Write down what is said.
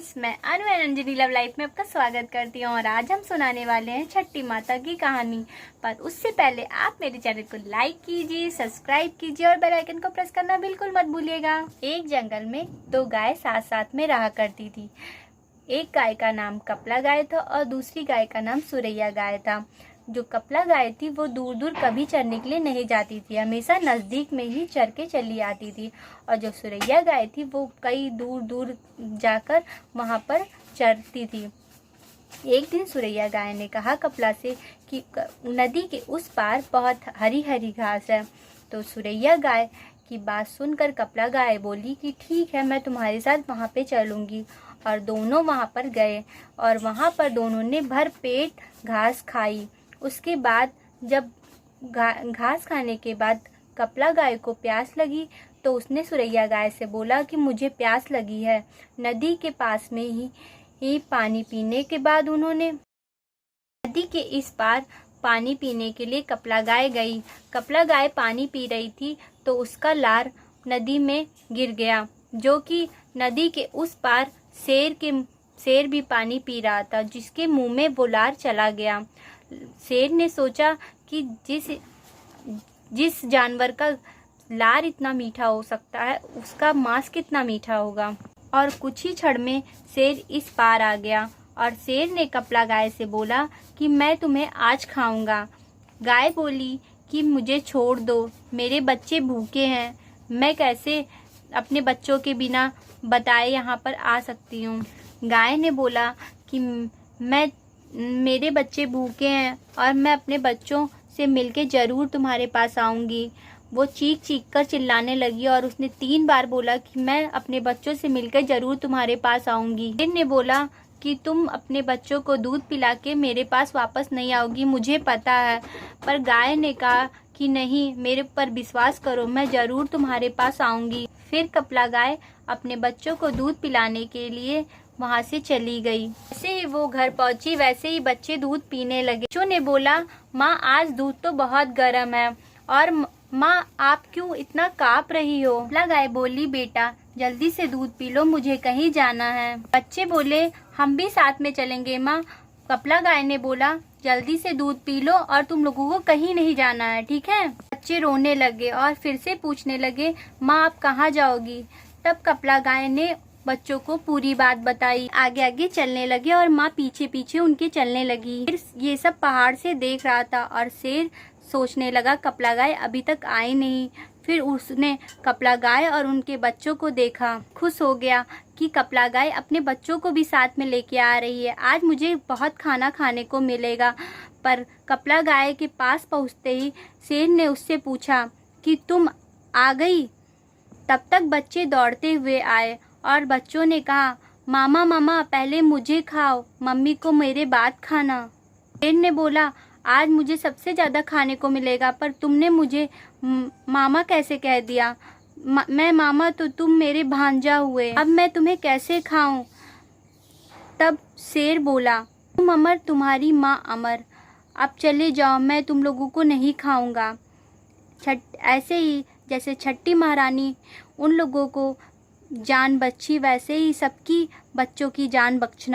Friends, मैं अनु and Anjali love life में आपका स्वागत करती हूँ और आज हम सुनाने वाले हैं छठी माता की कहानी। पर उससे पहले आप मेरे चैनल को लाइक कीजिए, सब्सक्राइब कीजिए और बेल आइकन को प्रेस करना बिल्कुल मत भूलिएगा। एक जंगल में दो गाय साथ साथ में रहा करती थी। एक गाय का नाम कपला गाय था और दूसरी गाय का नाम सुरैया गाय था। जो कपला गाय थी वो दूर दूर कभी चरने के लिए नहीं जाती थी, हमेशा नज़दीक में ही चर के चली आती थी। और जो सुरैया गाय थी वो कई दूर दूर जाकर वहाँ पर चरती थी। एक दिन सुरैया गाय ने कहा कपला से कि नदी के उस पार बहुत हरी हरी घास है। तो सुरैया गाय की बात सुनकर कपला गाय बोली कि ठीक है, मैं तुम्हारे साथ वहाँ पे चलूँगी। और दोनों वहाँ पर गए और वहाँ पर दोनों ने भर पेट घास खाई। उसके बाद जब घास खाने के बाद कपला गाय को प्यास लगी तो उसने सुरैया गाय से बोला कि मुझे प्यास लगी है। नदी के पास में ही पानी पीने के बाद उन्होंने नदी के इस पार पानी पीने के लिए कपला गाय गई। कपला गाय पानी पी रही थी तो उसका लार नदी में गिर गया, जो कि नदी के उस पार शेर भी पानी पी रहा था, जिसके मुंह में वो लार चला गया। शेर ने सोचा कि जिस जानवर का लार इतना मीठा हो सकता है उसका मांस कितना मीठा होगा। और कुछ ही क्षण में शेर इस पार आ गया और शेर ने कपला गाय से बोला कि मैं तुम्हें आज खाऊंगा। गाय बोली कि मुझे छोड़ दो, मेरे बच्चे भूखे हैं, मैं कैसे अपने बच्चों के बिना बताए यहाँ पर आ सकती हूँ। गाय ने बोला कि मेरे बच्चे भूखे हैं और मैं अपने बच्चों से मिलके ज़रूर तुम्हारे पास आऊँगी। वो चीख चीख कर चिल्लाने लगी और उसने 3 बार बोला कि मैं अपने बच्चों से मिलकर ज़रूर तुम्हारे पास आऊँगी। शेर ने बोला कि तुम अपने बच्चों को दूध पिला के मेरे पास वापस नहीं आओगी, मुझे पता है। पर गाय ने कहा कि नहीं, मेरे पर विश्वास करो, मैं ज़रूर तुम्हारे पास आऊँगी। फिर कपला गाय अपने बच्चों को दूध पिलाने के लिए वहाँ से चली गई। जैसे ही वो घर पहुँची वैसे ही बच्चे दूध पीने लगे। बच्चों ने बोला, माँ आज दूध तो बहुत गर्म है और माँ आप क्यों इतना काँप रही हो। कपला गाय बोली, बेटा जल्दी से दूध पी लो, मुझे कहीं जाना है। बच्चे बोले, हम भी साथ में चलेंगे माँ। कपला गाय ने बोला, जल्दी से दूध पी लो और तुम लोगों को कहीं नहीं जाना है, ठीक है। बच्चे रोने लगे और फिर से पूछने लगे, माँ आप कहाँ जाओगी। तब कपला गाय ने बच्चों को पूरी बात बताई। आगे आगे चलने लगे और माँ पीछे पीछे उनके चलने लगी। फिर ये सब पहाड़ से देख रहा था और शेर सोचने लगा कपला गाय अभी तक आई नहीं। फिर उसने कपला गाय और उनके बच्चों को देखा, खुश हो गया कि कपला गाय अपने बच्चों को भी साथ में लेके आ रही है, आज मुझे बहुत खाना खाने को मिलेगा। पर कपला गाय के पास पहुँचते ही शेर ने उससे पूछा कि तुम आ गई। तब तक बच्चे दौड़ते हुए आए और बच्चों ने कहा, मामा मामा पहले मुझे खाओ, मम्मी को मेरे बाद खाना। शेर ने बोला, आज मुझे सबसे ज़्यादा खाने को मिलेगा, पर तुमने मुझे मामा कैसे कह दिया। मैं मामा तो तुम मेरे भांजा हुए, अब मैं तुम्हें कैसे खाऊं। तब शेर बोला, तुम अमर तुम्हारी माँ अमर, अब चले जाओ, मैं तुम लोगों को नहीं खाऊंगा। ऐसे ही जैसे छठी महारानी उन लोगों को जान बख्शी, वैसे ही सबकी बच्चों की जान बख्शना।